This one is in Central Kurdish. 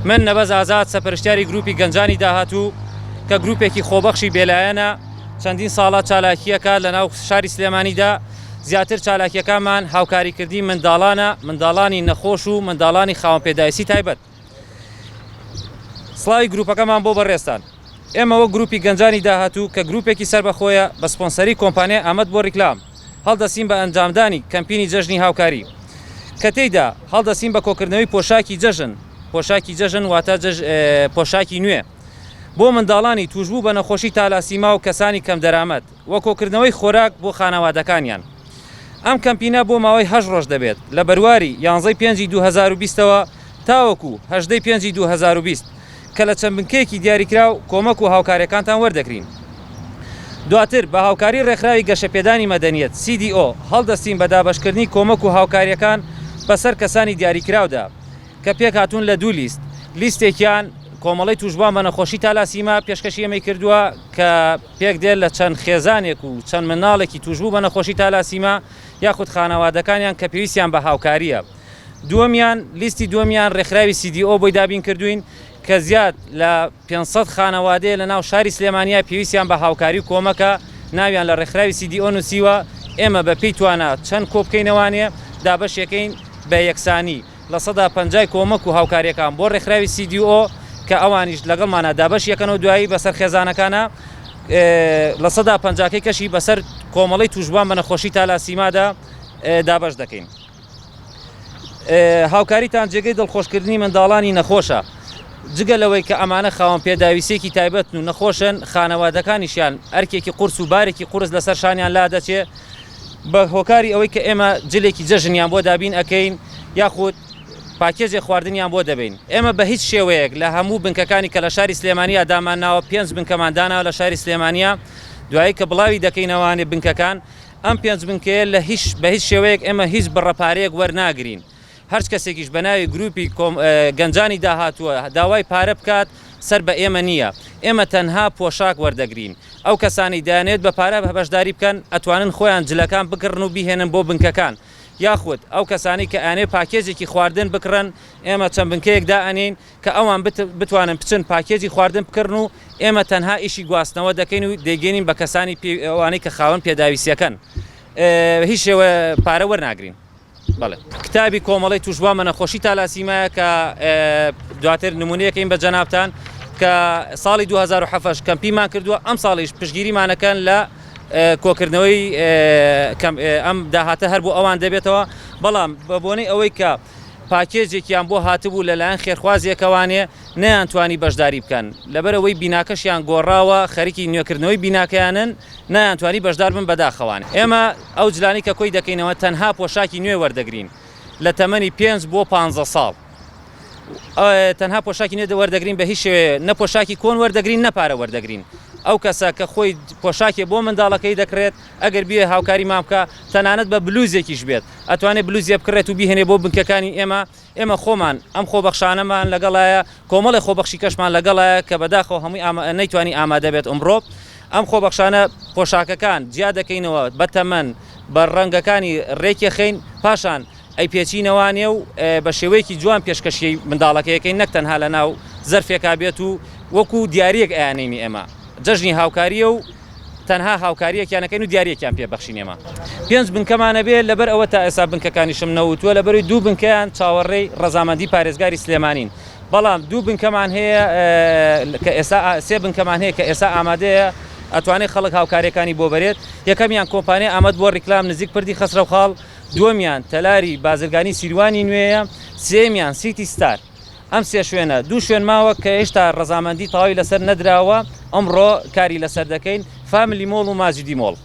من نەبەز ئازاد سەرپەرشتیاری گروپی گەنجانی داهاتوو کە گروپێکی خۆبەخشی بێلایەنە چەندین ساڵە چالاکیەکە لە ناو شاری سلێمانیدا زیاتر چالاکیەکانمان هاوکاریکردی منداڵانی نەخۆش و منداڵانی خاوەن پێداویستی تایبەت. سڵاوی گروپەکەمان بۆ بەڕێستان. ئێمە وەک گروپی گەنجانی داهاتوو کە گروپێکی سەربەخۆیە بە سپۆنسەری کۆمپانیای ئامەد بۆ ڕیکلام هەڵدەسین بە ئەنجامدانی کەمپینی جەژنی هاوکاری کە تێیدا هەڵدەسین بە کۆکردنەوەی پۆشاکی جەژن واتە پۆشاکی نوێ بۆ منداڵانی توشبوو بە نەخۆشی تالاسیما و کەسانی کەم دەرامەت وە کۆکردنەوەی خۆراک بۆ خانەوادەکانیان. ئەم کەمپینە بۆ ماوەی 8 ڕۆژ دەبێت لە بەرواری 11/5/2020ەوە تاوەکو 8/5/2020 کە لە چەند بنکەیەکی دیاریکرا و کۆمەک و هاوکاریەکانتان وەردەگرین. دواتر بە هاوکاری ڕێکخراوی گەشەپێدانی مەدەنیەت CDO هەڵدەستین بە دابەشکردنی کۆمەک و هاوکاریەکان بەسەر کەسانی دیاریکراودا کە پێک هاتوون لە دوو لیستێکیان کۆمەڵی توشبووان بە نەخۆشی تالاسیما پێشکەشی ئەمەی کردووە کە پێک دێت لە چەند خێزانێک و چەند مناڵێکی توشبوو بە نەخۆشی تالاسیما یاخود خانەوادەکانیان کە پێویستیان بە هاوکاریە. لیستی دووەمیان ڕێکخراوی CDO بۆی دابین کردوین کە زیاد لە 500 خانەوادەیە لە ناو شاری سلێمانیا پێویستیان بە هاوکاری کۆمەکە ناویان لە ڕێکخراوی CDO نووسیوە. ئێمە بە پێی توانە چەند کۆبکەینەوانێ دابەشەکەین بە یەکسانی لە 150 کۆمەک و هاوکاریەکان بۆ ڕێکخراوی CDO کە ئەوانیش لەگەڵمانە دابەش یەکەنەوە دوایی بەسەر خێزانەکانە لە 150 کەشی بەسەر کۆمەڵی توشبووان بە نەخۆشی تالاسیمادا دابەش دەکەین. هاوکاریتان جێگەی دڵخۆشکردنی منداڵانی نەخۆشە جگە لەوەی کە ئەمانە خاوەن پێداویستێکی تایبەت و نەخۆشن خانەوادەکانیشیان ئەرکێکی قورس و بارێکی قورس لەسەر شانیان لا دەچێت بە هۆکاری ئەوەی کە ئێمە جلێکی جەژنیان بۆ دابین ئەەکەین یاخود پاکێجێ خواردنیان بۆ دەبین. ئێمە بە هیچ شێوەیەک لە هەموو بنکەکانی کە لە شاری سلێمانیا دامانناوە 5 بنکەمانداناوە لە شاری سلێمانیا دوایی کە بڵاوی دەکەینەوانێ بنکەکان ئەم 5 بنکەیە بە هیچ شێوەیەک ئێمە هیچ بڕەپارەیەک وەرناگرین. هەرچ کەسێکیش بە ناوی گروپی گەنجانی داهاتووە داوای پارە بکات سەر بە ئێمە نییە. ئێمە تەنها پۆشاک وەردەگرین. ئەو کەسانی دایانێت بە پارە بەشداری بکەن ئەتوانن خۆیان جلەکان بکڕن و بیهێنن بۆ بنکەکان یاخود ئەو کەسانی کە ئەنێ پاکێجێکی خواردن بکڕن ئێمە چەند بنکەیەکدا ئەنین کە ئەوان بتوانن بچن پاکێجی خواردن بکردن و ئێمە تەنها ئیشی گواستنەوە دەکەین و دەیگەینین بە کەسانی ئەوانەی کە خاوەن پێداویستیەکەن هیچ شێوە پارە وەرناگرین. بەڵێ کتابی کۆمەڵی توشبووان بە نەخۆشی تالاسیمایە کە دواتر نمونەیەکەین بە جەنابتان کە ساڵی 2007 کەمپیمان کردووە ئەم ساڵیش پشگیریمانەکەن لە کۆکردنەوەی ئەم داهاتە هەر بۆ ئەوان دەبێتەوە بەڵام بە بۆنەی ئەوەی کە پاکێجێکیان بۆ هاتبوو لەلایەن خێرخوازیەکەوانێ نەیانتوانی بەشداری بکەن لەبەرەوەی بیناکەشیان گۆڕاوە خەریکی نوێکردنەوەی بیناکەیانن نەیانتوانی بەشدار بن بەداخەوانێ. ئێمە ئەو جلانی کە کۆی دەکەینەوە تەنها پۆشاکی نوێ وەردەگرین لە تەمەنی 5 بۆ 15 ساڵ تەنها پۆشاکی نوێ وەردەگرین بە هیچ شێوەیە نە پۆشاکی کۆن وەردەگرین نە پارە وەردەگرین. ئەو کەسە کە خۆی پۆشاکێ بۆ منداڵەکەی دەکرێت ئەگەر بێ هاوکاری مامکە تەنانەت بە بلوزێکیش بێت ئەتوانێت بلوزیە بکڕێت و بیهێنێ بۆ بنکەکانی ئێمە خۆمان ئەم خۆبەخشانەمان لەگەڵایە کۆمەڵی خۆبەخشی کەشمان لەگەڵایە کە بەداخەوە هەمووی نەیتوانی ئامادە بێت ئەمڕۆ ئەم خۆبەخشانە پۆشاکەکان جیا دەکەینەوە بە تەمەن بە ڕەنگەکانی ڕێکی خەین پاشان ئەی پێچینەوانێ و بە شێوەیەکی جوان پێشکەشی منداڵەکەیەکەین نەک تەنها لە ناو زەرفێکا بێت و وەکو دیارەک ئەیانێنی ئێمە جەژنی هاوکاریە و تەنها هاوکاریەکیانەکەین و دیارەکیان پێبەخشین ئێمە 5 بنکەمانە بێت لەبەر ئەوە تا ئێستا بنکەکانیشم نەوتووە لەبەروی 2 بنکەیان چاوەڕێی ڕەزامەندی پارێزگاری سلێمانین بەڵام 2 بنکەمان هەیە کە ئێستا 3 بنکەمان هەیە کە ئێستا ئامادەیە ئەتوانێت خەڵک هاوکاریەکانی بۆ بەرێت. یەکەمیان کۆمپانیای ئامەد بۆ ڕیکلام نزیک پردی خەسرەوخاڵ دووەمیان تەلاری بازرگانی سیروانی نوێیە سێمیان سیتی ستار. ئەم سێ شوێنە 2 شوێن ماوە کە هێشتا ڕەزامەندی تەواوی لەسەر نەدراوە ئەمڕۆ کاری لەسەر دەکەین فامیلی مۆڵ و ماجدی مۆڵ.